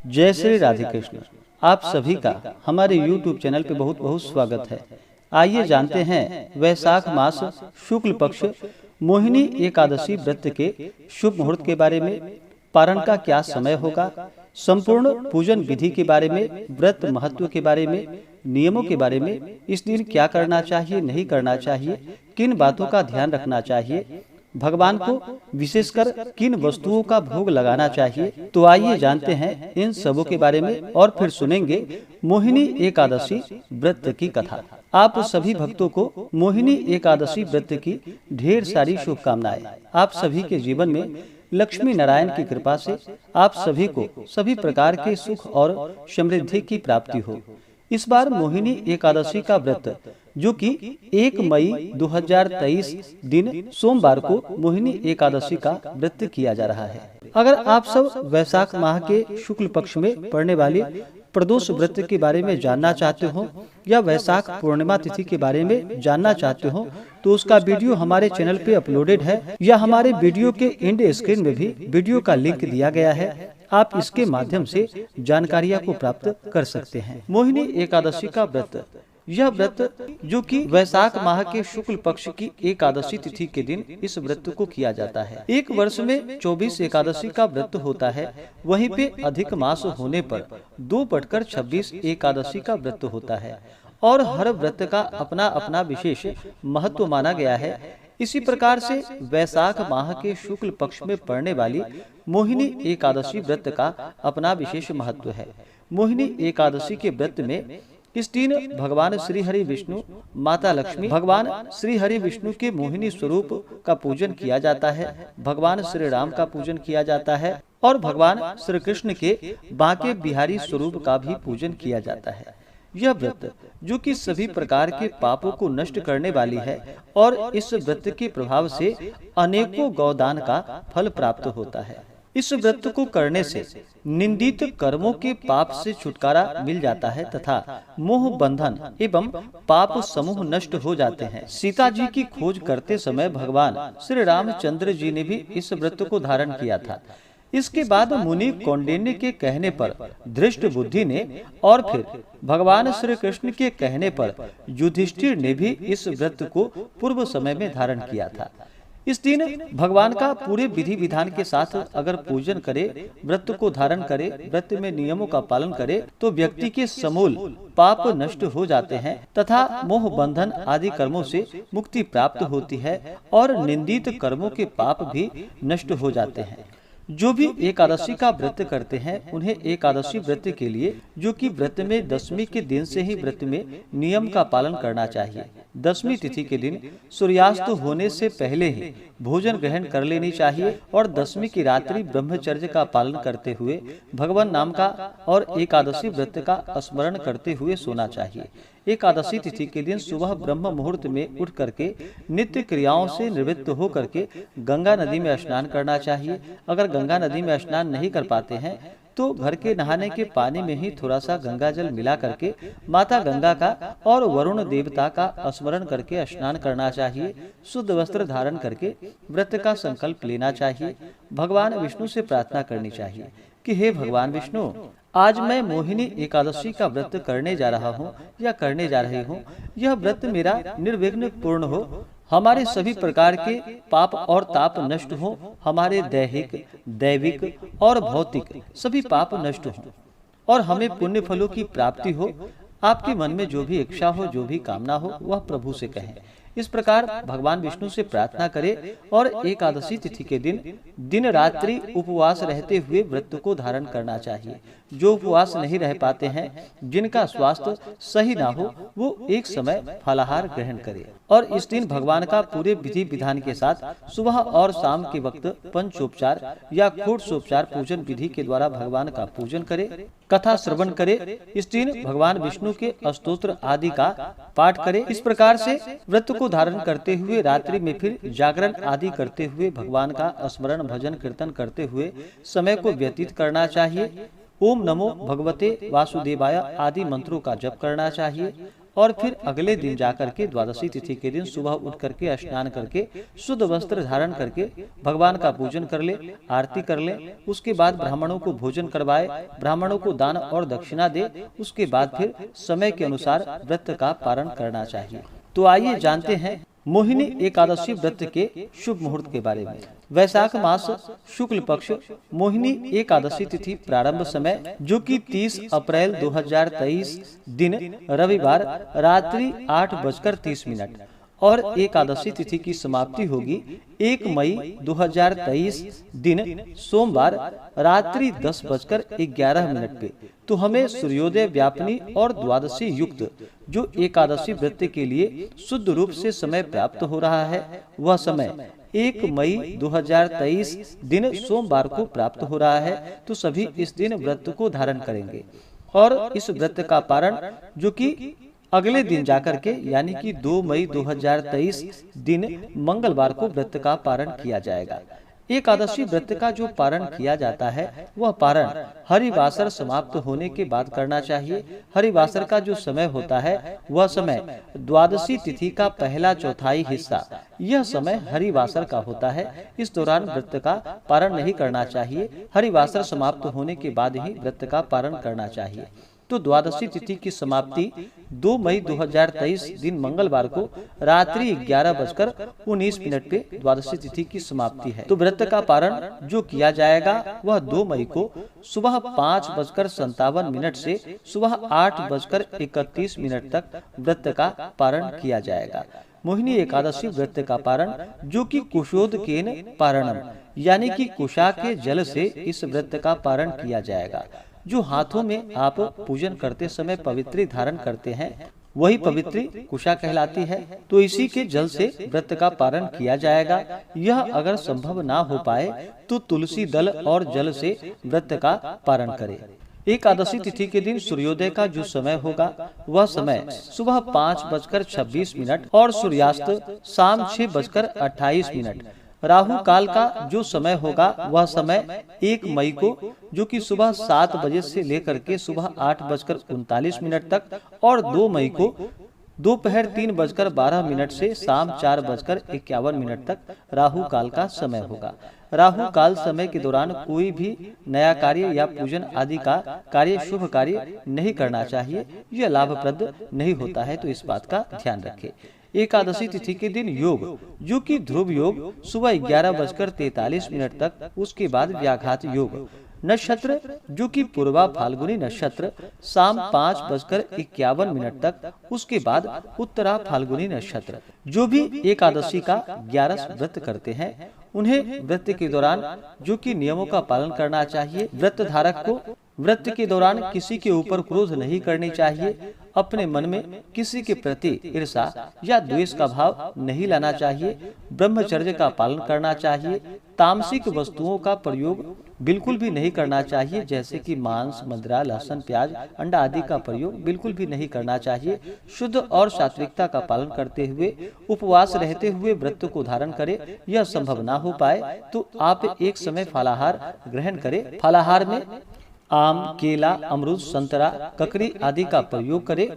जय श्री राधे कृष्ण। आप सभी का हमारे YouTube चैनल पे बहुत बहुत स्वागत है। आइए जानते हैं वैशाख मास शुक्ल पक्ष मोहिनी एकादशी व्रत के शुभ मुहूर्त के बारे में, पारण का क्या समय होगा, संपूर्ण पूजन विधि के बारे में, व्रत महत्व के बारे में, नियमों के बारे में, इस दिन क्या करना चाहिए नहीं करना चाहिए, किन बातों का ध्यान रखना चाहिए, भगवान को विशेषकर किन वस्तुओं का भोग लगाना चाहिए। तो आइए जानते हैं इन सबों के बारे में और फिर सुनेंगे मोहिनी एकादशी व्रत की कथा। आप सभी भक्तों को मोहिनी एकादशी व्रत की ढेर सारी शुभकामनाएं। आप सभी के जीवन में लक्ष्मी नारायण की कृपा से आप सभी को सभी प्रकार के सुख और समृद्धि की प्राप्ति हो। इस बार मोहिनी एकादशी का व्रत जो कि 1 मई 2023 दिन सोमवार को मोहिनी एकादशी का व्रत किया जा रहा है। अगर आप सब वैशाख माह के शुक्ल पक्ष में पड़ने वाले प्रदोष व्रत के बारे में जानना चाहते हो या वैशाख पूर्णिमा तिथि के बारे में जानना चाहते हो तो उसका वीडियो हमारे चैनल पे अपलोडेड है या हमारे वीडियो के एंड स्क्रीन में भी वीडियो का लिंक दिया गया है। आप इसके माध्यम से जानकारियां को प्राप्त कर सकते हैं। मोहिनी एकादशी का व्रत, यह व्रत जो कि वैशाख माह के शुक्ल पक्ष की एकादशी तिथि के दिन इस व्रत को किया जाता है। एक वर्ष में 24 एकादशी का व्रत होता है, वहीं पे अधिक मास होने पर 2/26 एकादशी का व्रत होता है और हर व्रत का अपना अपना विशेष महत्व माना गया है। इसी प्रकार से वैशाख माह के शुक्ल पक्ष में पड़ने वाली मोहिनी एकादशी व्रत का अपना विशेष महत्व है। मोहिनी एकादशी के व्रत में इस दिन भगवान श्री हरि विष्णु, माता लक्ष्मी, भगवान श्री हरि विष्णु के मोहिनी स्वरूप का पूजन किया जाता है, भगवान श्री राम का पूजन किया जाता है और भगवान श्री कृष्ण के बांके बिहारी स्वरूप का भी पूजन किया जाता है। यह व्रत जो कि सभी प्रकार के पापों को नष्ट करने वाली है और इस व्रत के प्रभाव से अनेकों गौदान का फल प्राप्त होता है। इस व्रत को करने से निंदित कर्मों के पाप से छुटकारा मिल जाता है तथा मोह बंधन एवं पाप समूह नष्ट हो जाते हैं। सीता जी की खोज करते समय भगवान श्री रामचंद्र जी ने भी इस व्रत को धारण किया था। इसके बाद मुनि कौंडिन्य के कहने पर धृष्ट बुद्धि ने और फिर भगवान श्री कृष्ण के कहने पर युधिष्ठिर ने भी इस व्रत को पूर्व समय में धारण किया था। इस दिन भगवान का पूरे विधि विधान के साथ अगर पूजन करे, व्रत को धारण करे, व्रत में नियमों का पालन करे तो व्यक्ति के समूल पाप नष्ट हो जाते हैं तथा मोह बंधन आदि कर्मों से मुक्ति प्राप्त होती है और निंदित कर्मों के पाप भी नष्ट हो जाते हैं। जो भी एकादशी का व्रत करते हैं उन्हें एकादशी व्रत के लिए जो कि व्रत में दशमी के दिन से ही व्रत में नियम का पालन करना चाहिए। दशमी तिथि के दिन सूर्यास्त होने से पहले ही भोजन ग्रहण कर लेनी चाहिए और दशमी की रात्रि ब्रह्मचर्य का पालन करते हुए भगवान नाम का और एकादशी व्रत का स्मरण करते हुए सोना चाहिए। एकादशी तिथि के दिन सुबह ब्रह्म मुहूर्त में उठ करके नित्य क्रियाओं से निवृत्त हो करके गंगा नदी में स्नान करना चाहिए। अगर गंगा नदी में स्नान नहीं कर पाते हैं तो घर के नहाने के पानी में ही थोड़ा सा गंगा जल मिला करके माता गंगा का और वरुण देवता का स्मरण करके स्नान करना चाहिए। शुद्ध वस्त्र धारण करके व्रत का संकल्प लेना चाहिए। भगवान विष्णु से प्रार्थना करनी चाहिए कि हे भगवान विष्णु, आज मैं मोहिनी एकादशी का व्रत करने जा रहा हूँ या करने जा रही हूँ। यह व्रत मेरा निर्विघ्न पूर्ण हो, हमारे सभी प्रकार के पाप और ताप नष्ट हो, हमारे दैहिक, दैविक और भौतिक सभी पाप नष्ट हो और हमें पुण्य फलों की प्राप्ति हो। आपके मन में जो भी इच्छा हो, जो भी कामना हो, वह प्रभु से कहें। इस प्रकार भगवान विष्णु से प्रार्थना करें और एकादशी तिथि के दिन रात्रि उपवास रहते हुए व्रत को धारण करना चाहिए। जो उपवास नहीं रह पाते हैं, जिनका स्वास्थ्य सही ना हो, वो एक समय फलाहार ग्रहण करें और इस दिन भगवान का पूरे विधि विधान के साथ सुबह और शाम के वक्त पंचोपचार या षोडशोपचार पूजन विधि के द्वारा भगवान का पूजन करे, कथा श्रवण करे। इस दिन भगवान विष्णु के स्तोत्र आदि का पाठ करे। इस प्रकार से व्रत को धारण करते हुए रात्रि में फिर जागरण आदि करते हुए भगवान का स्मरण भजन कीर्तन करते हुए समय को व्यतीत करना चाहिए। ओम नमो भगवते वासुदेवाय आदि मंत्रों का जप करना चाहिए और फिर अगले दिन जाकर के द्वादशी तिथि के दिन सुबह उठ करके स्नान करके शुद्ध वस्त्र धारण करके भगवान का पूजन कर ले, आरती कर ले। उसके बाद ब्राह्मणों को भोजन करवाए, ब्राह्मणों को दान और दक्षिणा दे। उसके बाद फिर समय के अनुसार व्रत का पारण करना चाहिए। तो आइए जानते हैं मोहिनी एकादशी व्रत के शुभ मुहूर्त के बारे में। वैशाख मास शुक्ल पक्ष मोहिनी एकादशी तिथि प्रारंभ समय जो कि 30 अप्रैल 2023 दिन रविवार रात्रि 8:30 और एकादशी तिथि की समाप्ति होगी 1 मई 2023 दिन सोमवार रात्रि 10:11 पे। तो हमें सूर्योदय व्यापनी और द्वादशी युक्त जो एकादशी व्रत के लिए शुद्ध रूप से समय प्राप्त हो रहा है, वह समय 1 मई 2023 दिन सोमवार को प्राप्त हो रहा है। तो सभी इस दिन व्रत को धारण करेंगे और इस व्रत का पारण जो कि अगले दिन जाकर के यानी कि 2 मई 2023 दिन मंगलवार को व्रत का पारण किया जाएगा। एकादशी व्रत का जो पारण किया जाता है वह पारण हरिवासर समाप्त होने के बाद करना चाहिए। हरिवासर का जो समय होता है वह समय द्वादशी तिथि का पहला चौथाई हिस्सा, यह समय हरिवासर का होता है। इस दौरान व्रत का पारण नहीं करना चाहिए। हरिवासर समाप्त होने के बाद ही व्रत का पारण करना चाहिए। तो द्वादशी तिथि की समाप्ति 2 मई 2023 दिन मंगलवार को रात्रि 11:19 पे द्वादशी तिथि की समाप्ति है। तो व्रत का पारण जो किया जाएगा वह 2 मई को सुबह 5:57 से सुबह 8:31 तक व्रत का पारण किया जाएगा। मोहिनी एकादशी व्रत का पारण जो कि कुशोदकेन पारणम यानी कि कुशा के जल से इस व्रत का पारण किया जाएगा। जो हाथों में आप पूजन करते समय पवित्री धारण करते हैं वही पवित्री कुशा कहलाती है। तो इसी के जल से व्रत का पारण किया जाएगा। यह अगर संभव ना हो पाए तो तुलसी दल और जल से व्रत का पारण करें। एकादशी तिथि के दिन सूर्योदय का जो समय होगा वह समय सुबह 5:26 और सूर्यास्त शाम 6:28। राहु काल का जो समय होगा वह समय 1 मई को जो कि सुबह 7 बजे से लेकर के सुबह 8:39 तक और 2 मई को दोपहर 3:12 से शाम 4:51 तक राहु काल का समय होगा। राहु काल समय के दौरान कोई भी नया कार्य या पूजन आदि का कार्य शुभ कार्य नहीं करना चाहिए। यह लाभप्रद नहीं होता है, तो इस बात का ध्यान रखें। एकादशी तिथि के दिन योग जो कि ध्रुव योग सुबह 11:43 तक, उसके बाद व्याघात योग। नक्षत्र जो कि पूर्वा फाल्गुनी नक्षत्र शाम 5:51 तक, उसके बाद उत्तरा फाल्गुनी नक्षत्र। जो भी एकादशी का 11 व्रत करते हैं उन्हें व्रत के दौरान जो कि नियमों का पालन करना चाहिए। व्रत धारक को व्रत के दौरान किसी के ऊपर क्रोध नहीं करनी चाहिए। अपने मन में किसी के प्रति ईर्ष्या या द्वेष का भाव नहीं लाना चाहिए। ब्रह्मचर्य का पालन करना चाहिए। तामसिक वस्तुओं का प्रयोग बिल्कुल भी नहीं करना चाहिए, जैसे कि मांस, मदिरा, लहसुन, प्याज, अंडा आदि का प्रयोग बिल्कुल भी नहीं करना चाहिए। शुद्ध और सात्विकता का पालन करते हुए उपवास रहते हुए व्रत को धारण करें। यह संभव ना हो पाए तो आप एक समय फलाहार ग्रहण करें। फलाहार में आम, केला, अमरूद, संतरा, ककड़ी आदि का प्रयोग करें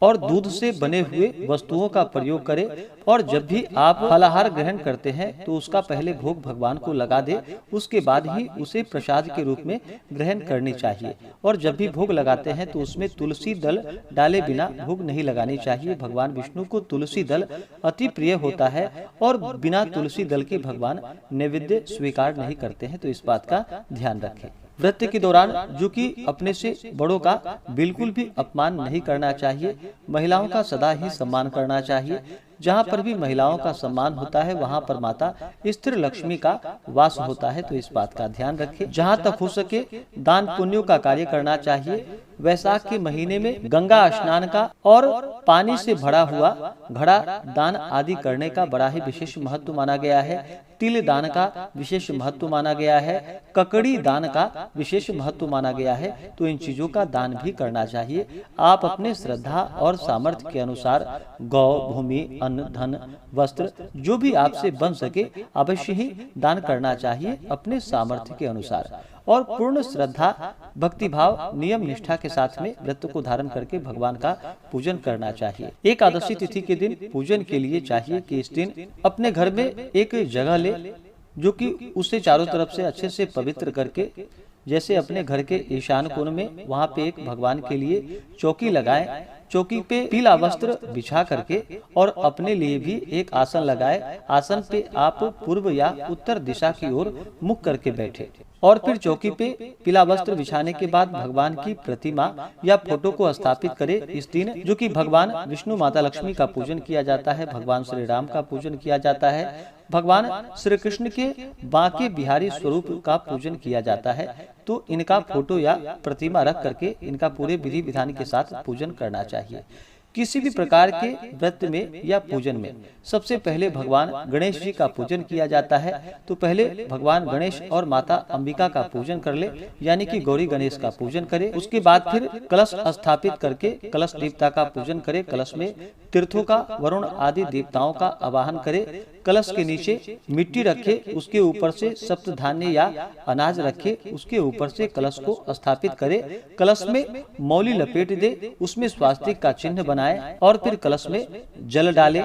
और दूध से बने हुए वस्तुओं का प्रयोग करें। और जब भी आप फलाहार ग्रहण करते हैं तो उसका पहले भोग भगवान को लगा दे, उसके बाद ही उसे प्रसाद के रूप में ग्रहण करनी चाहिए। और जब भी भोग लगाते हैं तो उसमें तुलसी दल डाले बिना भोग नहीं लगानी चाहिए। भगवान विष्णु को तुलसी दल अति प्रिय होता है और बिना तुलसी दल के भगवान नैवेद्य स्वीकार नहीं करते हैं, तो इस बात का ध्यान रखें। व्रत के दौरान जो कि अपने से बड़ों का बिल्कुल भी अपमान नहीं करना चाहिए। महिलाओं का सदा ही सम्मान करना चाहिए। जहाँ पर भी महिलाओं का सम्मान होता है वहाँ पर माता स्थिर लक्ष्मी का वास होता है, तो इस बात का ध्यान रखें। जहाँ तक हो सके दान पुण्यों का कार्य करना चाहिए। वैशाख के महीने में गंगा स्नान का और पानी से भरा हुआ घड़ा दान आदि करने का बड़ा ही विशेष महत्व माना गया है। तिल दान का विशेष महत्व माना गया है, ककड़ी दान का विशेष महत्व माना गया है। तो इन चीजों का दान भी करना चाहिए। आप अपने श्रद्धा और सामर्थ्य के अनुसार गौ, भूमि, अन्न, धन, वस्त्र जो भी आपसे बन सके अवश्य ही दान करना चाहिए अपने सामर्थ्य के अनुसार। और पूर्ण श्रद्धा, भक्ति भाव, नियम निष्ठा के साथ में व्रत को धारण करके भगवान का पूजन करना चाहिए। एकादशी तिथि के दिन पूजन के लिए चाहिए कि इस दिन अपने घर में एक जगह ले, जो कि उसे चारों तरफ से अच्छे से पवित्र करके, जैसे अपने घर के ईशान कोण में वहाँ पे एक भगवान के लिए चौकी लगाए, चौकी पे पीला वस्त्र बिछा करके और अपने लिए भी एक आसन लगाए। आसन पे आप पूर्व या उत्तर दिशा की ओर मुख करके बैठे और फिर चौकी पे पीला वस्त्र बिछाने के बाद भगवान की प्रतिमा या फोटो को स्थापित करे। इस दिन जो कि भगवान विष्णु, माता लक्ष्मी का पूजन किया जाता है, भगवान श्री राम का पूजन किया जाता है, भगवान श्री कृष्ण के बांके बिहारी स्वरूप का पूजन किया जाता है। तो इनका फोटो या प्रतिमा रख करके इनका पूरे विधि विधान के साथ पूजन करना चाहिए। किसी भी प्रकार के व्रत में या पूजन में सबसे पहले भगवान गणेश जी का पूजन किया जाता है। तो पहले भगवान गणेश और माता अंबिका का पूजन कर ले, यानी कि गौरी गणेश का पूजन करे। उसके बाद फिर कलश स्थापित करके कलश देवता का पूजन करे। कलश में तीर्थों का, वरुण आदि देवताओं का आवाहन करे। कलश के नीचे मिट्टी रखे, उसके ऊपर से सप्त धान्य या अनाज रखे, उसके ऊपर से कलश को स्थापित करे। कलश में मौली लपेट दे, उसमें स्वास्तिक का चिन्ह बनाए और फिर कलश में जल डाले,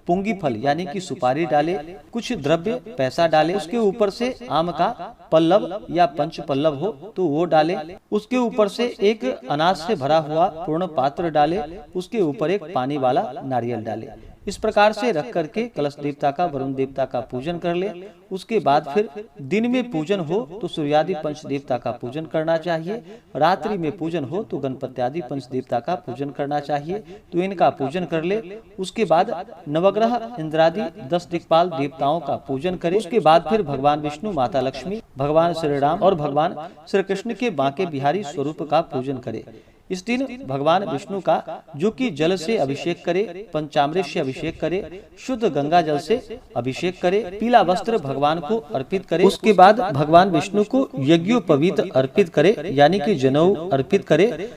पुंगी फल यानी कि सुपारी डाले, कुछ द्रव्य पैसा डाले, उसके ऊपर से आम का पल्लव या पंच पल्लव हो तो वो डाले, उसके ऊपर से एक अनाज से भरा हुआ पूर्ण पात्र डाले, उसके ऊपर एक पानी वाला नारियल डाले। इस प्रकार से रख करके कलश देवता का, वरुण देवता का पूजन कर ले। उसके बाद फिर दिन में पूजन हो तो सूर्यादि पंच देवता का पूजन करना चाहिए, रात्रि में पूजन हो तो गणपति आदि पंच देवता का पूजन करना चाहिए। तो इनका पूजन कर ले। उसके बाद नवग्रह, इंद्रादि 10 दिक्पाल देवताओं का पूजन करे। उसके बाद फिर भगवान विष्णु, माता लक्ष्मी, भगवान श्री राम और भगवान श्री कृष्ण के बांके बिहारी स्वरूप का पूजन करे। इस दिन भगवान विष्णु का जो कि जल से अभिषेक करे, पंचामृत से अभिषेक करे, शुद्ध गंगा जल से अभिषेक करे, पीला वस्त्र भगवान को अर्पित करे। उसके बाद भगवान विष्णु को यज्ञोपवीत अर्पित करे, यानी कि जनेऊ अर्पित करे।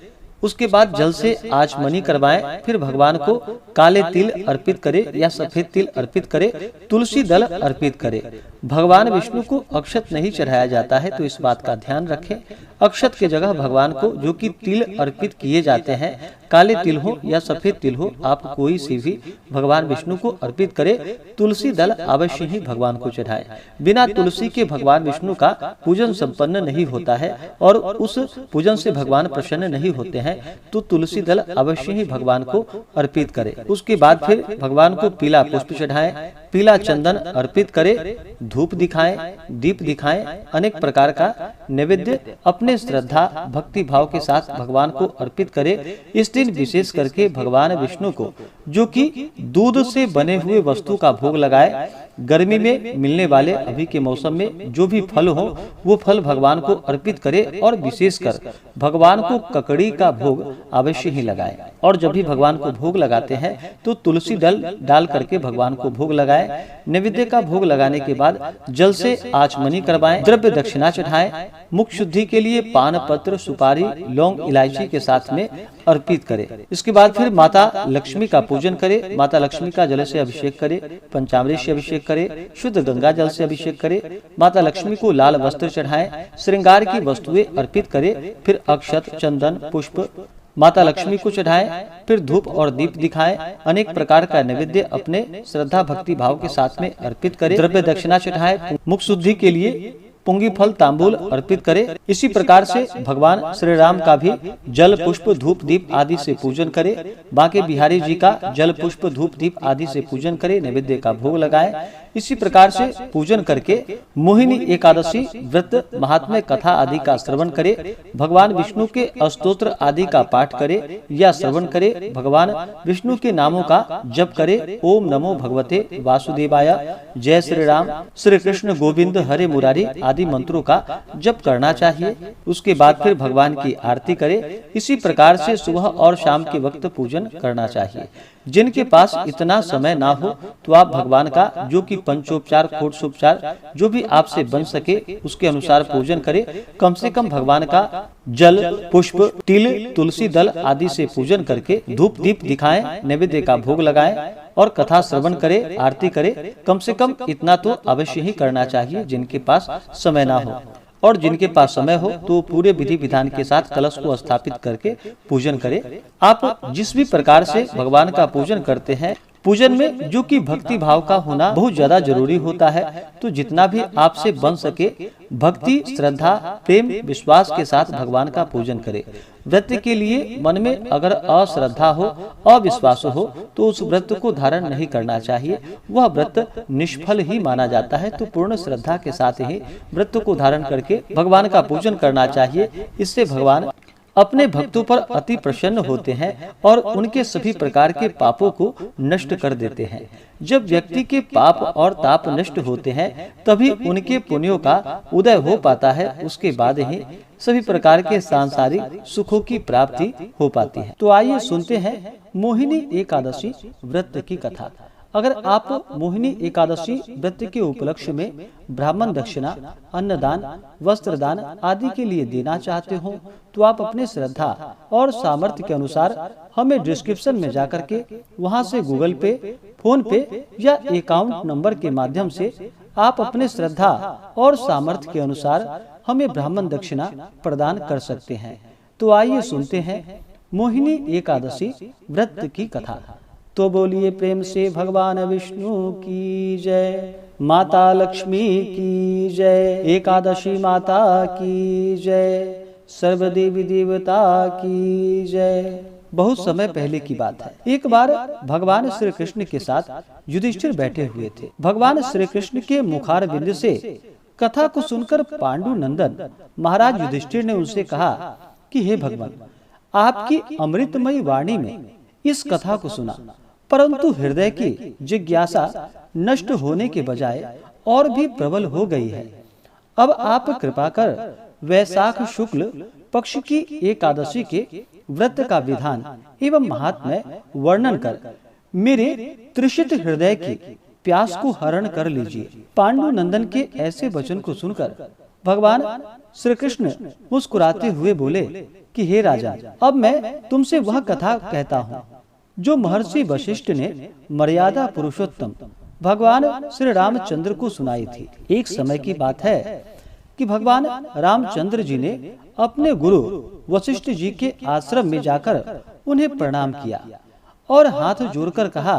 उसके बाद जल से आचमनी करवाएं। फिर भगवान को काले तिल अर्पित करे या सफेद तिल अर्पित करे, तुलसी दल अर्पित करे। भगवान विष्णु को अक्षत नहीं चढ़ाया जाता है, तो इस बात का ध्यान रखें। अक्षत के जगह भगवान को जो कि तिल अर्पित किए जाते हैं, काले तिल हो या सफेद तिल हो, आप कोई सी भी भगवान विष्णु को अर्पित करे। तुलसी दल अवश्य ही भगवान को चढ़ाए। बिना तुलसी के भगवान विष्णु का पूजन संपन्न नहीं होता है और उस पूजन से भगवान प्रसन्न नहीं होते हैं। तो तुलसी दल अवश्य ही भगवान को अर्पित करे। उसके बाद फिर भगवान को पीला पुष्प चढ़ाएं, पीला चंदन अर्पित करे, धूप दिखाएं, दीप दिखाएं, अनेक प्रकार का नैवेद्य अपने श्रद्धा भक्ति भाव के साथ भगवान को अर्पित करे। इस दिन विशेष करके भगवान विष्णु को जो कि दूध से बने हुए वस्तु का भोग लगाए। गर्मी में मिलने वाले अभी के मौसम में जो भी फल हो वो फल भगवान को अर्पित करे और विशेषकर भगवान को ककड़ी का भोग अवश्य ही लगाए। और जब भी भगवान को भोग लगाते हैं तो तुलसी दल डाल करके भगवान को भोग लगाए। नैवेद्य का भोग लगाने के बाद जल से आचमनी करवाएं, द्रव्य दक्षिणा चढ़ाएं। मुख शुद्धि के लिए पान पत्र, सुपारी, लौंग, इलायची के साथ में अर्पित करे। इसके बाद फिर माता लक्ष्मी का पूजन करे। माता लक्ष्मी का जल से अभिषेक करे, पंचामृत से अभिषेक करे, शुद्ध गंगा जल से अभिषेक करे। माता लक्ष्मी को लाल वस्त्र चढ़ाएं, श्रृंगार की वस्तुएं अर्पित करे। फिर अक्षत, चंदन, पुष्प माता लक्ष्मी को चढ़ाएं। फिर धूप और दीप दिखाएं। अनेक प्रकार का नैवेद्य अपने श्रद्धा भक्ति भाव के साथ में अर्पित करे। द्रव्य दक्षिणा चढ़ाएं। मुख शुद्धि के लिए पुंगी फल तांबूल अर्पित करे। इसी प्रकार से भगवान श्री राम का भी जल पुष्प धूप दीप आदि से पूजन करे। बांके बिहारी जी का जल पुष्प धूप दीप आदि से पूजन करे, नैवेद्य का भोग लगाए। इसी प्रकार से पूजन करके मोहिनी एकादशी व्रत महात्म्य कथा आदि का श्रवण करे। भगवान विष्णु के स्तोत्र आदि का पाठ करे या श्रवण करे। भगवान विष्णु के नामों का जप करे। ओम नमो भगवते वासुदेवाय, जय श्री राम, श्री कृष्ण गोविंद हरे मुरारी आदि मंत्रों का जप करना चाहिए। उसके बाद फिर भगवान की आरती करे। इसी प्रकार से सुबह और शाम के वक्त पूजन करना चाहिए। जिनके पास इतना समय ना हो तो आप भगवान का जो कि पंचोपचार षोडशोपचार जो भी आपसे बन सके उसके अनुसार पूजन करें। कम से कम भगवान का जल, पुष्प, तिल, तुलसी दल आदि से पूजन करके धूप दीप दिखाएं, नैवेद्य का भोग लगाएं और कथा श्रवण करें, आरती करें। कम से कम इतना तो अवश्य ही करना चाहिए जिनके पास समय ना हो। और जिनके पास समय हो तो पूरे विधि विधान के साथ कलश को स्थापित करके पूजन करें। आप जिस भी प्रकार से भगवान का पूजन करते हैं, पूजन में जो कि भक्ति भाव का होना बहुत ज्यादा जरूरी होता है। तो जितना भी आपसे बन सके भक्ति, श्रद्धा, प्रेम, विश्वास के साथ भगवान का पूजन करें। व्रत के लिए मन में अगर अश्रद्धा हो, अविश्वास हो तो उस व्रत को धारण नहीं करना चाहिए। वह व्रत निष्फल ही माना जाता है। तो पूर्ण श्रद्धा के साथ ही व्रत को धारण करके भगवान का पूजन करना चाहिए। इससे भगवान अपने भक्तों पर अति प्रसन्न होते हैं और उनके सभी प्रकार के पापों को नष्ट कर देते हैं। जब व्यक्ति के पाप और ताप नष्ट होते हैं तभी उनके पुण्यों का उदय हो पाता है। उसके बाद ही सभी प्रकार के सांसारिक सुखों की प्राप्ति हो पाती है। तो आइए सुनते हैं मोहिनी एकादशी व्रत की कथा। अगर आप मोहिनी एकादशी व्रत के उपलक्ष्य में ब्राह्मण दक्षिणा, अन्नदान, वस्त्रदान आदि के लिए देना चाहते हो तो आप अपने श्रद्धा और सामर्थ्य के अनुसार हमें डिस्क्रिप्शन में जाकर के वहां से गूगल पे, फोन पे या अकाउंट नंबर के माध्यम से आप अपने श्रद्धा और सामर्थ्य के अनुसार हमें ब्राह्मण दक्षिणा प्रदान कर सकते हैं। तो आइए सुनते हैं मोहिनी एकादशी व्रत की कथा। तो बोलिए प्रेम से भगवान विष्णु की जय, माता लक्ष्मी की जय, एकादशी माता की जय, सर्व देवी देवता की जय। बहुत समय पहले की बात है। एक बार भगवान श्री कृष्ण के साथ युधिष्ठिर बैठे हुए थे। भगवान श्री कृष्ण के मुखार बिंद से कथा को सुनकर पांडु नंदन महाराज युधिष्ठिर ने उनसे कहा कि हे भगवान, आपकी अमृतमयी वाणी में इस कथा को सुना, परंतु हृदय की जिज्ञासा नष्ट होने के बजाय और भी प्रबल हो गई है। अब आप कृपा कर वैशाख शुक्ल पक्ष की एकादशी के व्रत का विधान एवं महात्म्य वर्णन कर मेरे तृषित हृदय की प्यास को हरण कर लीजिए। पांडु नंदन के ऐसे वचन को सुनकर भगवान श्री कृष्ण मुस्कुराते हुए बोले कि हे राजा, अब मैं तुमसे वह कथा कहता हूँ जो महर्षि वशिष्ठ ने मर्यादा पुरुषोत्तम भगवान श्री रामचंद्र को सुनाई थी। एक समय की बात है कि भगवान रामचंद्र जी ने अपने गुरु वशिष्ठ जी के आश्रम में जाकर उन्हें प्रणाम किया और हाथ जोड़कर कहा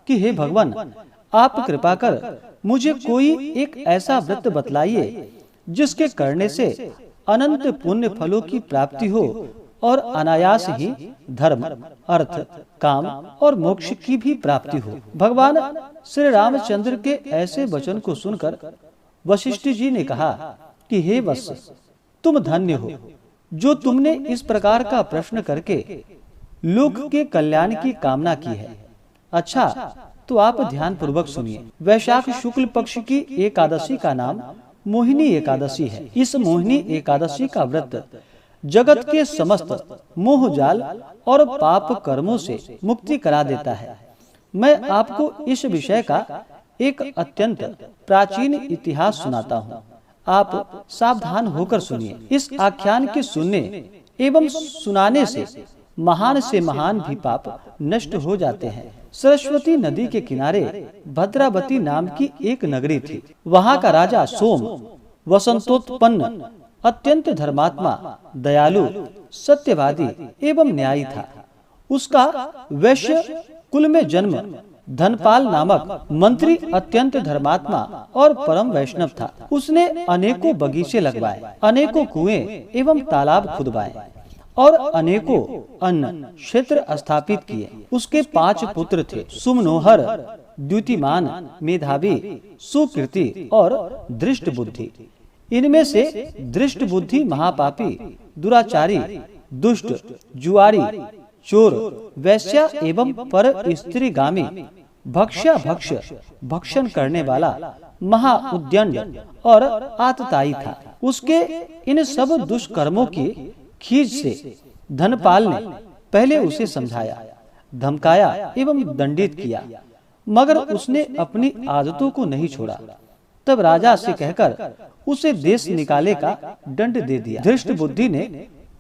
कि हे भगवान, आप कृपा कर मुझे कोई एक ऐसा व्रत बतलाइए जिसके करने से अनंत पुण्य फलों की प्राप्ति हो और अनायास ही धर्म, अर्थ, काम और मोक्ष की भी प्राप्ति हो। भगवान श्री रामचंद्र के ऐसे वचन को सुनकर वशिष्ठ जी ने कहा कि हे वत्स, तुम धन्य हो जो तुमने इस प्रकार का प्रश्न करके लोक के कल्याण की कामना की है। अच्छा, तो आप ध्यान पूर्वक सुनिए। वैशाख शुक्ल पक्ष की एकादशी का नाम मोहिनी एकादशी है। इस मोहिनी एकादशी का व्रत जगत के समस्त मोह जाल और पाप कर्मों से मुक्ति करा देता है। मैं आपको इस विषय का एक अत्यंत प्राचीन इतिहास सुनाता हूँ। आप सावधान होकर सुनिए। इस आख्यान के सुनने एवं सुनाने से महान भी पाप नष्ट हो जाते हैं। सरस्वती नदी के किनारे भद्रावती नाम की एक नगरी थी। वहाँ का राजा सोम वसंतोत्पन्न, अत्यंत धर्मात्मा, दयालु, सत्यवादी एवं न्यायी था। उसका वैश्य कुल में जन्म धनपाल नामक मंत्री अत्यंत धर्मात्मा और परम वैष्णव था। उसने अनेकों बगीचे लगवाए, अनेकों कुएं एवं तालाब खुदवाए और अनेकों अन्न क्षेत्र स्थापित किए। उसके 5 पुत्र थे, सुमनोहर, द्युतिमान, मेधावी, सुकृति और दृष्ट बुद्धि। इनमें से दृष्ट बुद्धि महापापी, दुराचारी, दुष्ट, जुआरी, चोर, वैश्या एवं पर स्त्रीगामी, भक्ष्या भक्ष, भक्षण करने वाला, महाउद्यंड और आतताई था। उसके इन सब दुष्कर्मों की खीज से धनपाल ने पहले उसे समझाया, धमकाया एवं दंडित किया, मगर उसने अपनी आदतों को नहीं छोड़ा। तब राजा से कहकर उसे देश निकाले का दंड दे दिया। धृष्ट बुद्धि ने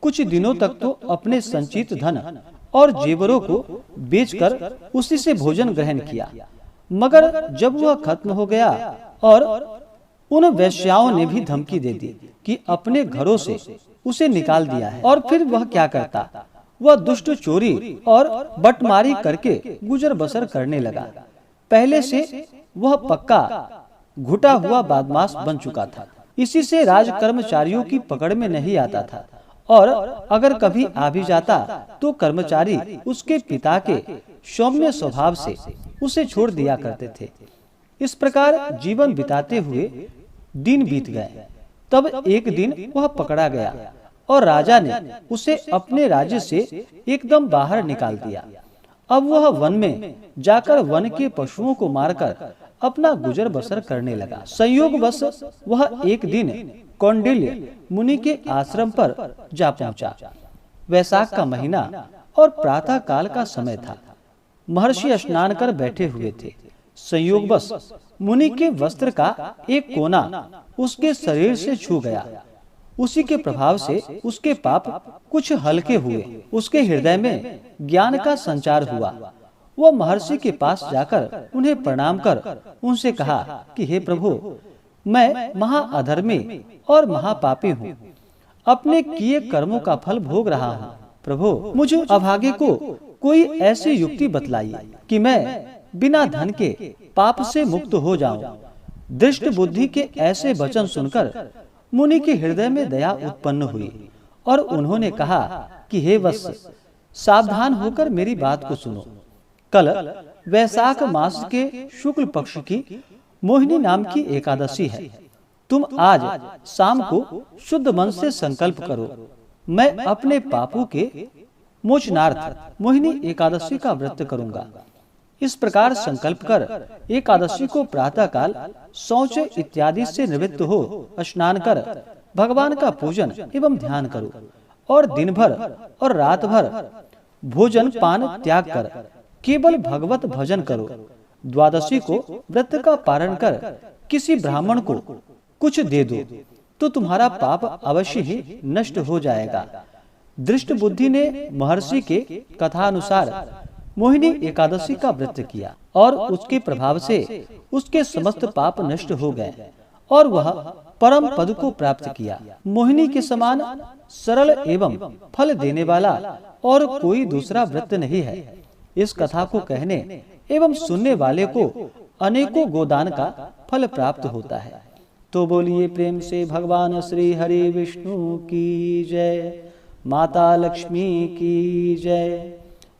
कुछ दिनों तक तो अपने संचित धन और जेवरों को बेचकर उसी से भोजन ग्रहण किया, मगर जब वह खत्म हो गया और उन वेश्याओं ने भी धमकी दे दी कि अपने घरों से उसे निकाल दिया है, और फिर वह क्या करता, वह दुष्ट चोरी और बटमारी करके गुजर बसर करने लगा। पहले से वह पक्का घुटा हुआ बदमाश बन चुका था। इसी से राज कर्मचारियों की पकड़ में नहीं आता था, और अगर कभी आ भी जाता तो कर्मचारी उसके पिता के सौम्य स्वभाव से उसे छोड़ दिया करते थे। इस प्रकार जीवन बिताते हुए दिन बीत गए। तब एक दिन वह पकड़ा गया और राजा ने उसे अपने राज्य से एकदम बाहर निकाल दिया। अब वह वन में जाकर वन के पशुओं को मारकर अपना गुजर बसर करने लगा। संयोगवश वह एक दिन कौंडिल्य मुनि के आश्रम पर जा पहुंचा। वैशाख का महीना और प्रातः काल का समय था। महर्षि स्नान कर बैठे हुए थे। संयोगवश मुनि के वस्त्र का एक कोना उसके शरीर से छू गया। उसी के प्रभाव से उसके पाप कुछ हल्के हुए। उसके हृदय में ज्ञान का संचार हुआ। वह महर्षि के पास जाकर उन्हें प्रणाम कर उनसे कहा कि हे प्रभु, मैं महाअधर्मी और महापापी हूँ। अपने किए कर्मों का फल भोग रहा हूँ। प्रभु, मुझे अभागे को कोई ऐसी युक्ति बतलाइए कि मैं बिना धन के पाप से मुक्त हो जाऊं। दृष्ट बुद्धि के ऐसे वचन सुनकर मुनि के हृदय में दया उत्पन्न हुई और उन्होंने कहा कि हे वत्स, सावधान होकर मेरी बात को सुनो। कल वैशाख मास के शुक्ल पक्ष की मोहिनी नाम की एकादशी है। तुम आज शाम को शुद्ध मन से संकल्प करो, मैं अपने पापों के मोचनार्थ मोहिनी एकादशी का व्रत करूंगा। इस प्रकार संकल्प कर एकादशी को प्रातः काल शौच इत्यादि से निवृत्त हो स्नान कर भगवान का पूजन एवं ध्यान करो, और दिन भर और रात भर भोजन पान त्याग कर केवल भगवत भजन करो। द्वादशी को व्रत का पारण कर किसी ब्राह्मण को कुछ दे दो तो तुम्हारा पाप अवश्य ही नष्ट हो जाएगा। दृष्ट बुद्धि ने महर्षि के कथानुसार मोहिनी एकादशी का व्रत किया और उसके प्रभाव से उसके समस्त पाप नष्ट हो गए और वह परम पद को प्राप्त किया। मोहिनी के समान सरल एवं फल देने वाला और कोई दूसरा व्रत नहीं है। इस कथा को कहने एवं सुनने वाले को अनेकों गोदान का फल प्राप्त होता है। तो बोलिए प्रेम से भगवान श्री हरि विष्णु की जय, माता लक्ष्मी की जय,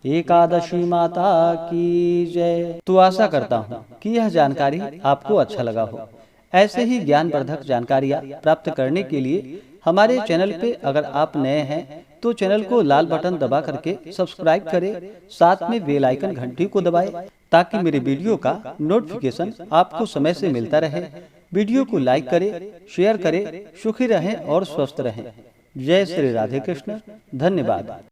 एकादशी माता की जय। तो आशा करता हूँ कि यह जानकारी आपको अच्छा लगा हो। ऐसे ही ज्ञानवर्धक जानकारियाँ प्राप्त करने के लिए हमारे चैनल पे अगर आप नए हैं तो चैनल को लाल बटन दबा करके सब्सक्राइब करें, साथ में बेल आइकन घंटी को दबाएं ताकि मेरे वीडियो का नोटिफिकेशन आपको समय से मिलता रहे। वीडियो को लाइक करें, शेयर करें। सुखी रहें और स्वस्थ रहें। जय श्री राधे कृष्ण। धन्यवाद।